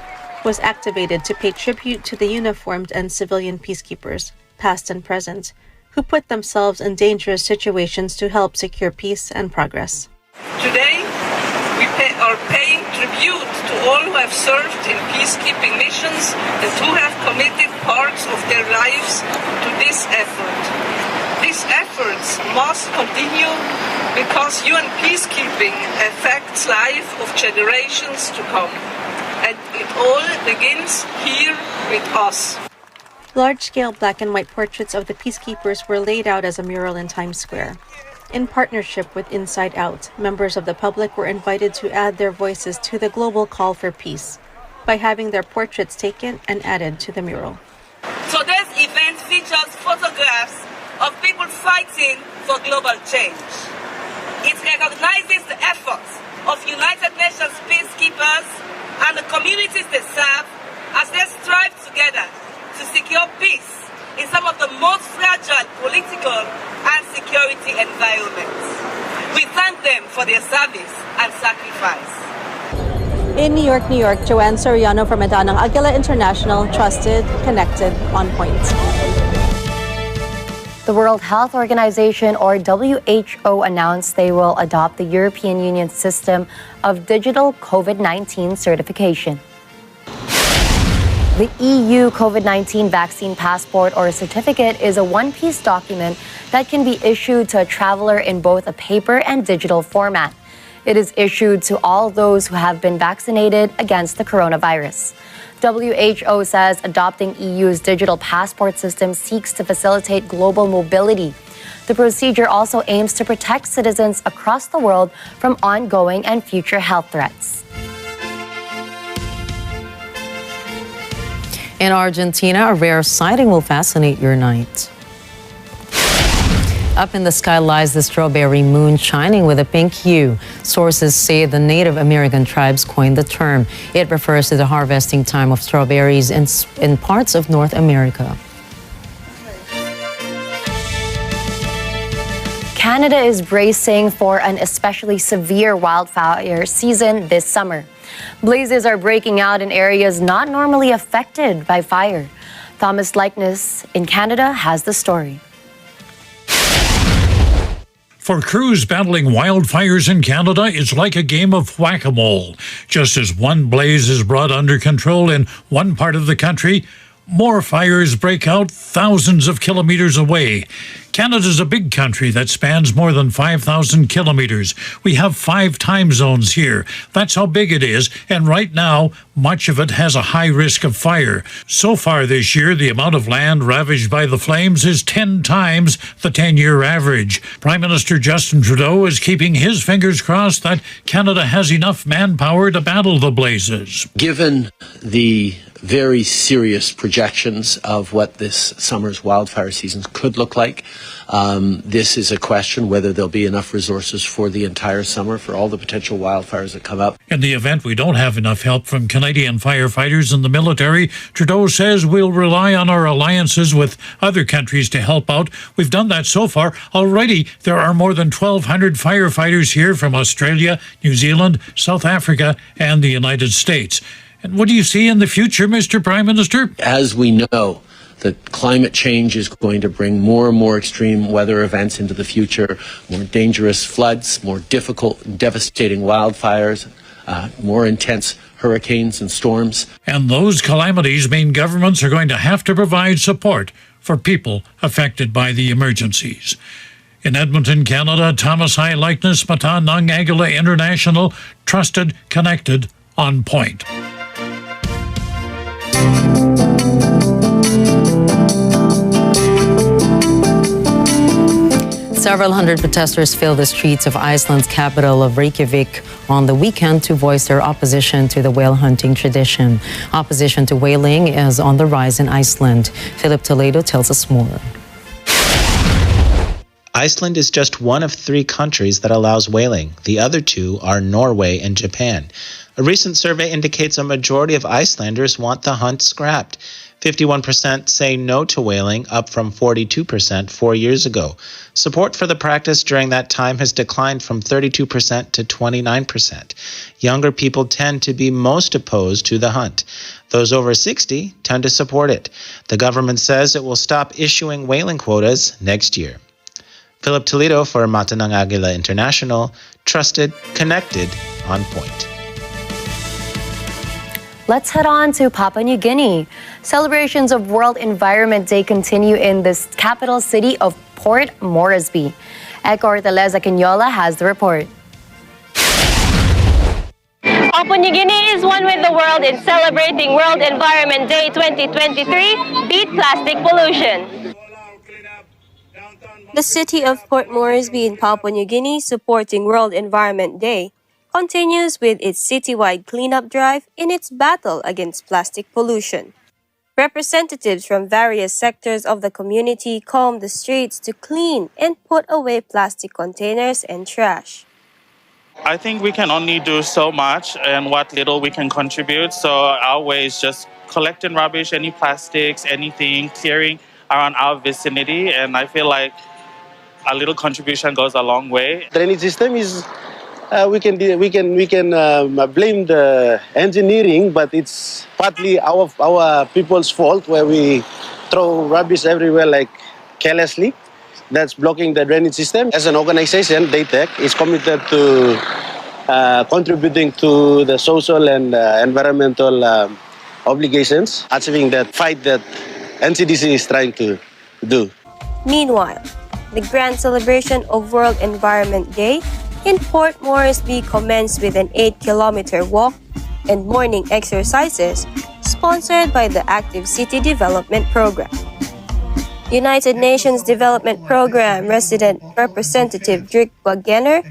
was activated to pay tribute to the uniformed and civilian peacekeepers, past and present, who put themselves in dangerous situations to help secure peace and progress. Today, we are paying tribute to all who have served in peacekeeping missions and who have committed parts of their lives to this effort. These efforts must continue because UN peacekeeping affects life of generations to come. And it all begins here with us. Large-scale black and white portraits of the peacekeepers were laid out as a mural in Times Square. In partnership with Inside Out, members of the public were invited to add their voices to the global call for peace by having their portraits taken and added to the mural. Today's event features photographs of people fighting for global change. It recognizes the efforts of United Nations peacekeepers and the communities they serve as they strive together to secure peace in some of the most fragile political and security environments. We thank them for their service and sacrifice. In New York, Joanne Soriano from Matanang Agila International, trusted, connected, on point. The World Health Organization, or WHO, announced they will adopt the European Union's system of digital COVID-19 certification. The EU COVID-19 vaccine passport or certificate is a one-piece document that can be issued to a traveler in both a paper and digital format. It is issued to all those who have been vaccinated against the coronavirus. WHO says adopting EU's digital passport system seeks to facilitate global mobility. The procedure also aims to protect citizens across the world from ongoing and future health threats. In Argentina, a rare sighting will fascinate your night. Up in the sky lies the strawberry moon, shining with a pink hue. Sources say the Native American tribes coined the term. It refers to the harvesting time of strawberries in parts of North America. Canada is bracing for an especially severe wildfire season this summer. Blazes are breaking out in areas not normally affected by fire. Thomas Likeness in Canada has the story. For crews battling wildfires in Canada, it's like a game of whack-a-mole. Just as one blaze is brought under control in one part of the country, more fires break out thousands of kilometers away. Canada's a big country that spans more than 5,000 kilometers. We have 5 time zones here. That's how big it is, and right now, much of it has a high risk of fire. So far this year, the amount of land ravaged by the flames is 10 times the 10-year average. Prime Minister Justin Trudeau is keeping his fingers crossed that Canada has enough manpower to battle the blazes. Given the very serious projections of what this summer's wildfire seasons could look like, this is a question whether there'll be enough resources for the entire summer for all the potential wildfires that come up. In the event we don't have enough help from Canadian firefighters and the military, Trudeau says we'll rely on our alliances with other countries to help out. We've done that so far. Already, there are more than 1,200 firefighters here from Australia, New Zealand, South Africa, and the United States. And what do you see in the future, Mr. Prime Minister? As we know, that climate change is going to bring more and more extreme weather events into the future, more dangerous floods, more difficult and devastating wildfires, more intense hurricanes and storms. And those calamities mean governments are going to have to provide support for people affected by the emergencies. In Edmonton, Canada, Thomas I. Likeness, Mata Nang Agila International, trusted, connected, on point. Several hundred protesters filled the streets of Iceland's capital of Reykjavik on the weekend to voice their opposition to the whale hunting tradition. Opposition to whaling is on the rise in Iceland. Philip Toledo tells us more. Iceland is just one of 3 countries that allows whaling. The other 2 are Norway and Japan. A recent survey indicates a majority of Icelanders want the hunt scrapped. 51% say no to whaling, up from 42% 4 years ago. Support for the practice during that time has declined from 32% to 29%. Younger people tend to be most opposed to the hunt. Those over 60 tend to support it. The government says it will stop issuing whaling quotas next year. Philip Toledo for Mata Nang Agila International, trusted, connected, on point. Let's head on to Papua New Guinea. Celebrations of World Environment Day continue in the capital city of Port Moresby. Echo Orteleza Quinola has the report. Papua New Guinea is one with the world in celebrating World Environment Day 2023, Beat Plastic Pollution. The city of Port Moresby in Papua New Guinea, supporting World Environment Day, continues with its citywide cleanup drive in its battle against plastic pollution. Representatives from various sectors of the community comb the streets to clean and put away plastic containers and trash. I think we can only do so much and what little we can contribute. So our way is just collecting rubbish, any plastics, anything, clearing around our vicinity. And I feel like a little contribution goes a long way. Drainage system is we can blame the engineering, but it's partly our people's fault where we throw rubbish everywhere like carelessly. That's blocking the drainage system. As an organization, DayTech is committed to contributing to the social and environmental obligations, achieving that fight that NCDC is trying to do. Meanwhile, the grand celebration of World Environment Day in Port Moresby commenced with an 8-kilometer walk and morning exercises sponsored by the Active City Development Program. United Nations Development Program Resident Representative Dirk Wagener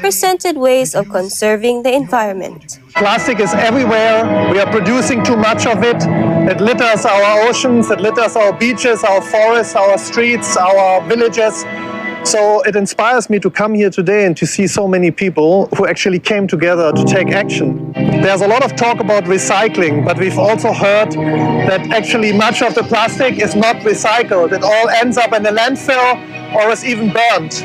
presented ways of conserving the environment. Plastic is everywhere. We are producing too much of it. It litters our oceans, it litters our beaches, our forests, our streets, our villages. So it inspires me to come here today and to see so many people who actually came together to take action. There's a lot of talk about recycling, but we've also heard that actually much of the plastic is not recycled. It all ends up in a landfill or is even burnt.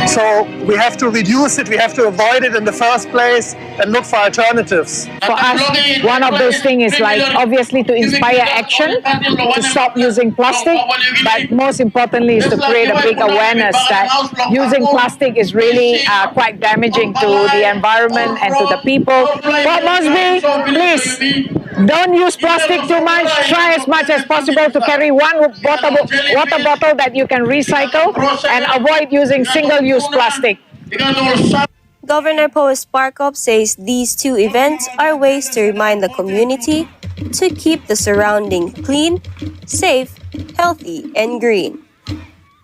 So we have to reduce it, we have to avoid it in the first place and look for alternatives. For us, one of those things is like obviously to inspire action, to stop using plastic, but most importantly is to create a big awareness that using plastic is really quite damaging to the environment and to the people. What must be, please, don't use plastic too much. Try as much as possible to carry one water bottle that you can recycle and avoid using single-use plastic. Governor Poe Sparkup says these two events are ways to remind the community to keep the surrounding clean, safe, healthy, and green.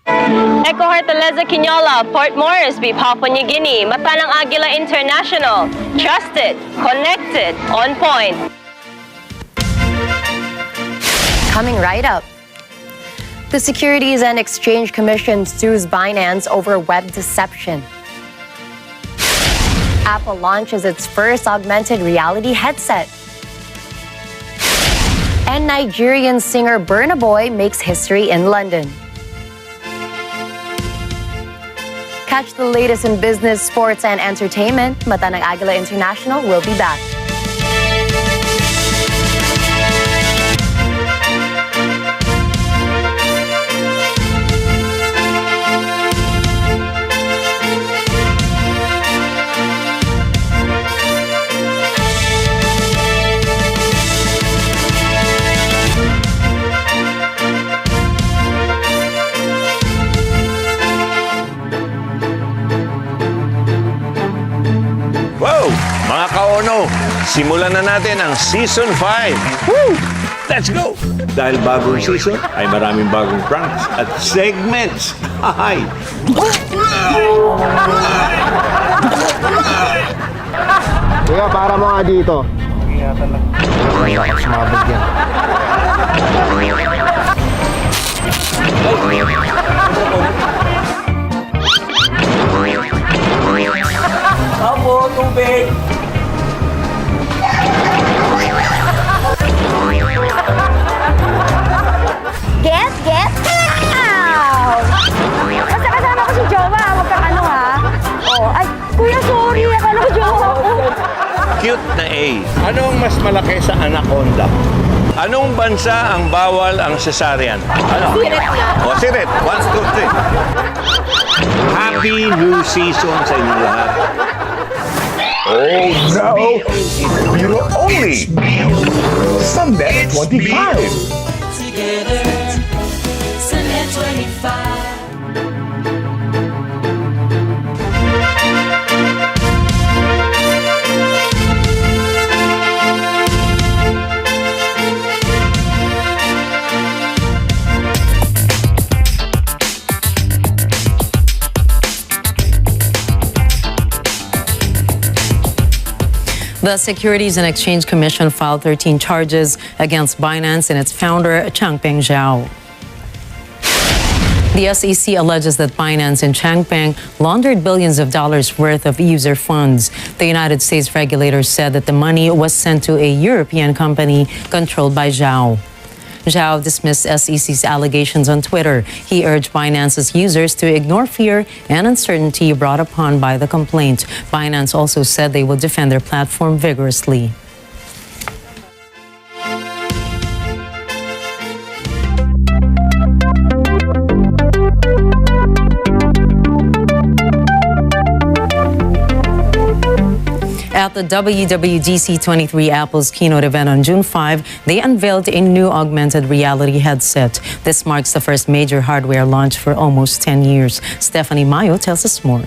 Eco Hortaleza Quinola, Port Moresby, Papua New Guinea, Mata ng Agila International. Trusted, connected, on point. Coming right up. The Securities and Exchange Commission sues Binance over web deception. Apple launches its first augmented reality headset. And Nigerian singer Burna Boy makes history in London. Catch the latest in business, sports, and entertainment. Mata ng Agila International will be back. Wow! Mga kaono, simulan na natin ang Season 5. Woo! Let's go! Dahil bagong season, ay maraming bagong pranks at segments. Hi! Kuya, para mo nga dito. Kaya talaga. Sumabog yan. Opo, tubig! Get out! Basta kasama ko si Jowa, huwag kang ano ha. Oh, ay, kuya, sorry, akala ko Jowa ako. Cute na A. Anong mas malaki sa anaconda? Anong bansa ang bawal ang cesarean? Ano? Sirit lang. O, sirit. 1, 2, 3. Happy New Season sa inyo lahat. Oh no! You're only Sunday 25. Together, Sunday 25. The Securities and Exchange Commission filed 13 charges against Binance and its founder, Changpeng Zhao. The SEC alleges that Binance and Changpeng laundered billions of dollars worth of user funds. The United States regulators said that the money was sent to a European company controlled by Zhao. Zhao dismissed SEC's allegations on Twitter. He urged Binance's users to ignore fear and uncertainty brought upon by the complaint. Binance also said they will defend their platform vigorously. At the WWDC 23 Apple's keynote event on June 5, they unveiled a new augmented reality headset. This marks the first major hardware launch for almost 10 years. Stephanie Mayo tells us more.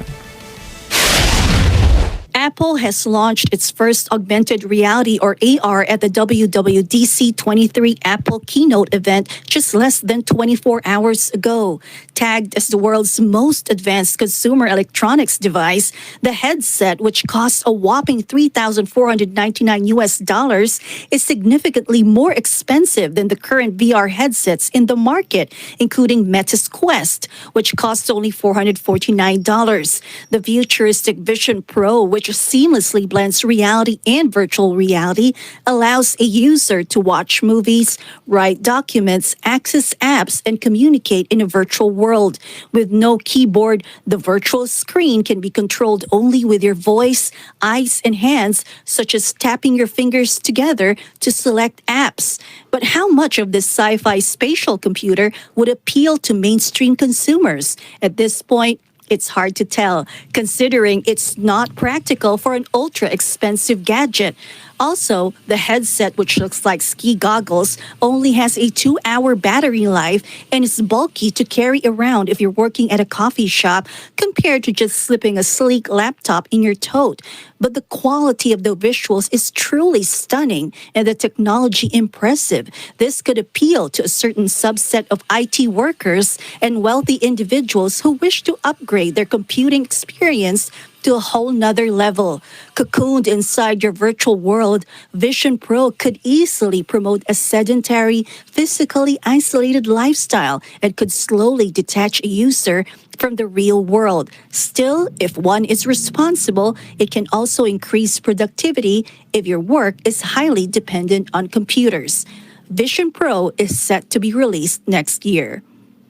Apple has launched its first augmented reality or AR at the WWDC 23 Apple keynote event just less than 24 hours ago. Tagged as the world's most advanced consumer electronics device, the headset, which costs a whopping $3,499 is significantly more expensive than the current VR headsets in the market, including Meta's Quest, which costs only $449. The futuristic Vision Pro, which seamlessly blends reality and virtual reality, allows a user to watch movies, write documents, access apps, and communicate in a virtual world. With no keyboard, the virtual screen can be controlled only with your voice, eyes, and hands, such as tapping your fingers together to select apps. But how much of this sci-fi spatial computer would appeal to mainstream consumers? At this point, it's hard to tell, considering it's not practical for an ultra-expensive gadget. Also, the headset, which looks like ski goggles, only has a 2-hour battery life and is bulky to carry around if you're working at a coffee shop compared to just slipping a sleek laptop in your tote. But the quality of the visuals is truly stunning and the technology impressive. This could appeal to a certain subset of IT workers and wealthy individuals who wish to upgrade their computing experience to a whole nother level. Cocooned inside your virtual world, Vision Pro could easily promote a sedentary, physically isolated lifestyle and could slowly detach a user from the real world. Still, if one is responsible, it can also increase productivity if your work is highly dependent on computers. Vision Pro is set to be released next year.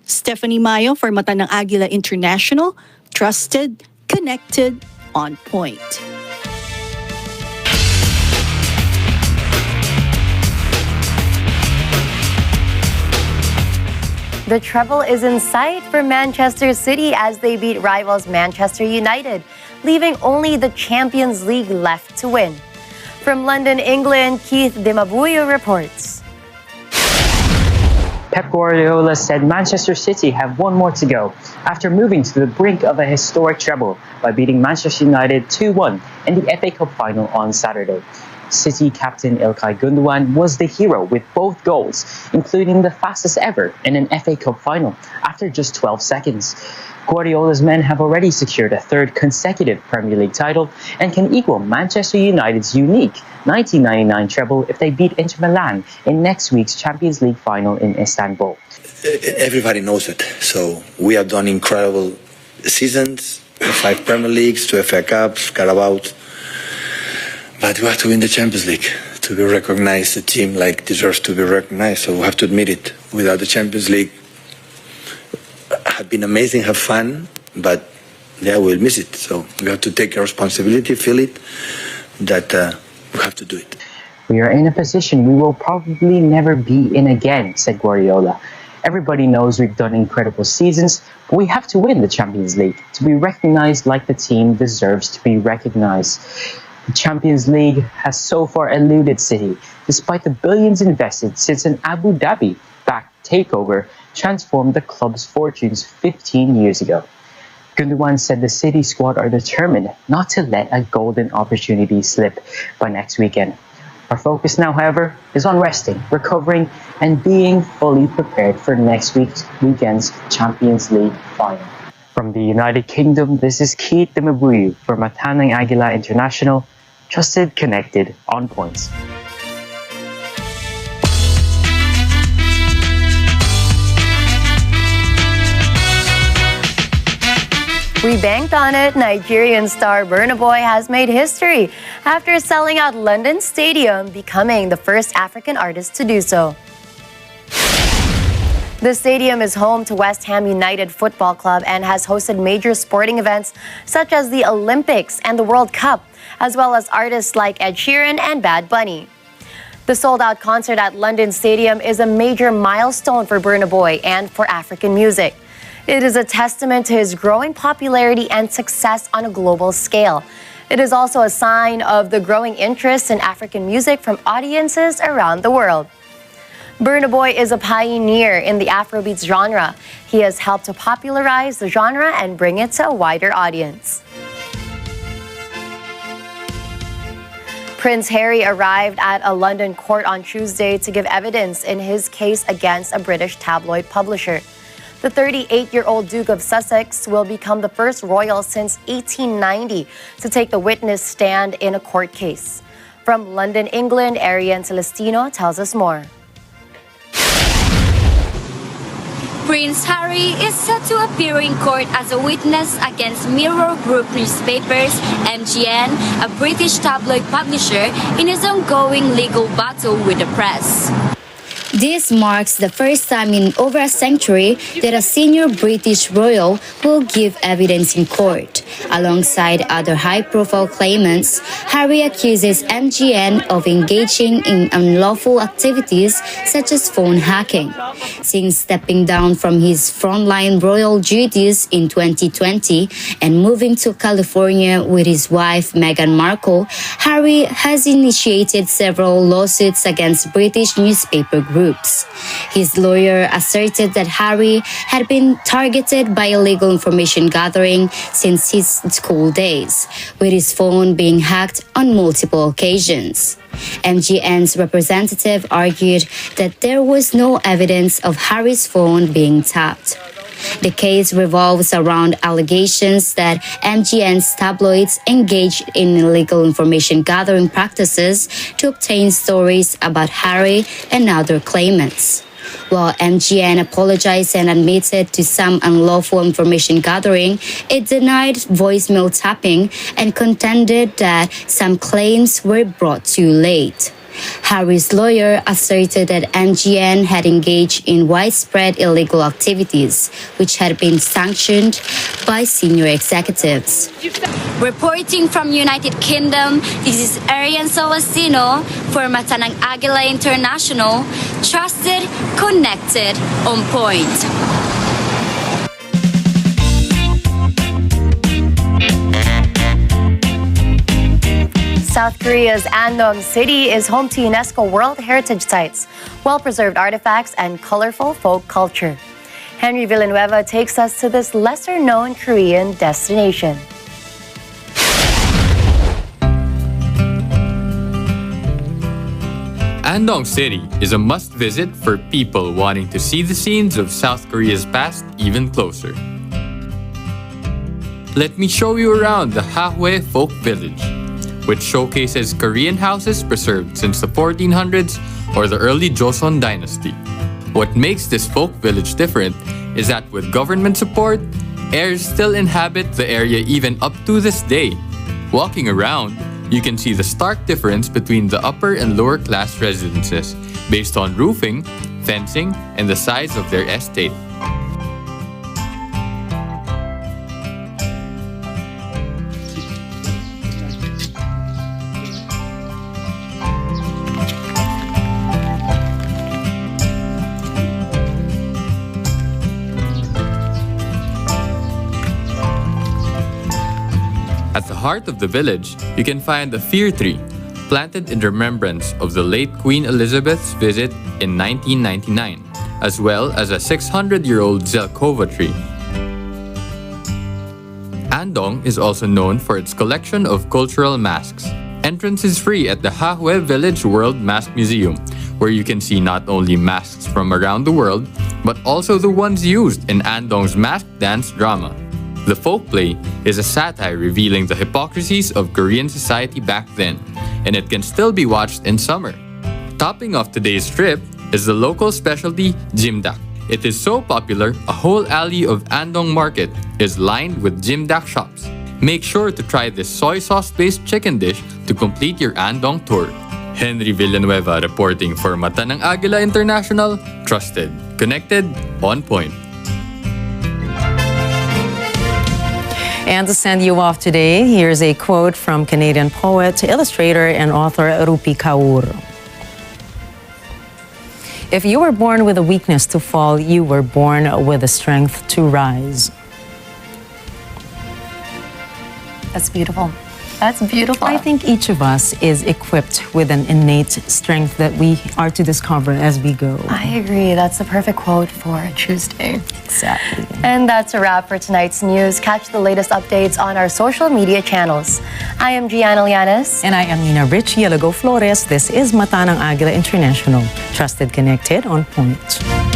Stephanie Mayo for Mata ng Agila International, trusted, connected, on point. The treble is in sight for Manchester City as they beat rivals Manchester United, leaving only the Champions League left to win. From London, England, Keith Dimabuyo reports. Pep Guardiola said Manchester City have one more to go after moving to the brink of a historic treble by beating Manchester United 2-1 in the FA Cup final on Saturday. City captain Ilkay Gundogan was the hero with both goals, including the fastest ever in an FA Cup final after just 12 seconds. Guardiola's men have already secured a third consecutive Premier League title and can equal Manchester United's unique 1999 treble if they beat Inter Milan in next week's Champions League final in Istanbul. Everybody knows it. So we have done incredible seasons, 5 Premier Leagues, 2 FA Cups, Carabaos. But we have to win the Champions League to be recognized. The team deserves to be recognized. So we have to admit it. Without the Champions League, have been amazing, have fun, but yeah, we'll miss it. So we have to take our responsibility, feel it, that we have to do it. We are in a position we will probably never be in again, said Guardiola. Everybody knows we've done incredible seasons, but we have to win the Champions League to be recognized like the team deserves to be recognized. The Champions League has so far eluded City, despite the billions invested since an Abu Dhabi-backed takeover transformed the club's fortunes 15 years ago. Gundogan said the City squad are determined not to let a golden opportunity slip by next weekend. Our focus now, however, is on resting, recovering, and being fully prepared for next weekend's Champions League final. From the United Kingdom, this is Keith Dimabuyo for Mata ng Agila International, trusted, connected, on points. We banked on it. Nigerian star Burna Boy has made history after selling out London Stadium, becoming the first African artist to do so. The stadium is home to West Ham United Football Club and has hosted major sporting events such as the Olympics and the World Cup, as well as artists like Ed Sheeran and Bad Bunny. The sold-out concert at London Stadium is a major milestone for Burna Boy and for African music. It is a testament to his growing popularity and success on a global scale. It is also a sign of the growing interest in African music from audiences around the world. Burna Boy is a pioneer in the Afrobeats genre. He has helped to popularize the genre and bring it to a wider audience. Prince Harry arrived at a London court on Tuesday to give evidence in his case against a British tabloid publisher. The 38-year-old Duke of Sussex will become the first royal since 1890 to take the witness stand in a court case. From London, England, Arian Celestino tells us more. Prince Harry is set to appear in court as a witness against Mirror Group newspapers, MGN, a British tabloid publisher, in his ongoing legal battle with the press. This marks the first time in over a century that a senior British royal will give evidence in court. Alongside other high-profile claimants, Harry accuses MGN of engaging in unlawful activities such as phone hacking. Since stepping down from his frontline royal duties in 2020 and moving to California with his wife Meghan Markle, Harry has initiated several lawsuits against British newspaper groups. His lawyer asserted that Harry had been targeted by illegal information gathering since his school days, with his phone being hacked on multiple occasions. MGN's representative argued that there was no evidence of Harry's phone being tapped. The case revolves around allegations that MGN's tabloids engaged in illegal information gathering practices to obtain stories about Harry and other claimants. While MGN apologized and admitted to some unlawful information gathering, it denied voicemail tapping and contended that some claims were brought too late. Harry's lawyer asserted that MGN had engaged in widespread illegal activities, which had been sanctioned by senior executives. Reporting from United Kingdom, this is Arian Celestino for Matanang Agila International. Trusted, connected, on point. South Korea's Andong City is home to UNESCO World Heritage Sites, well-preserved artifacts, and colorful folk culture. Henry Villanueva takes us to this lesser-known Korean destination. Andong City is a must-visit for people wanting to see the scenes of South Korea's past even closer. Let me show you around the Hahue Folk Village, which showcases Korean houses preserved since the 1400s or the early Joseon dynasty. What makes this folk village different is that with government support, heirs still inhabit the area even up to this day. Walking around, you can see the stark difference between the upper and lower class residences based on roofing, fencing, and the size of their estate. At the heart of the village, you can find a fir tree, planted in remembrance of the late Queen Elizabeth's visit in 1999, as well as a 600-year-old Zelkova tree. Andong is also known for its collection of cultural masks. Entrance is free at the Hahue Village World Mask Museum, where you can see not only masks from around the world, but also the ones used in Andong's mask dance drama. The folk play is a satire revealing the hypocrisies of Korean society back then, and it can still be watched in summer. Topping off today's trip is the local specialty jimdak. It is so popular, a whole alley of Andong Market is lined with jimdak shops. Make sure to try this soy sauce-based chicken dish to complete your Andong tour. Henry Villanueva reporting for Matanang Agila International, trusted, connected, on point. And to send you off today, here's a quote from Canadian poet, illustrator, and author Rupi Kaur. If you were born with a weakness to fall, you were born with the strength to rise. That's beautiful. That's beautiful. I think each of us is equipped with an innate strength that we are to discover as we go. I agree. That's the perfect quote for Tuesday. Exactly. And that's a wrap for tonight's news. Catch the latest updates on our social media channels. I am Gianna Llanes. And I am Nina Rich Yalago Flores. This is Mata ng Agila International. Trusted, connected, on point.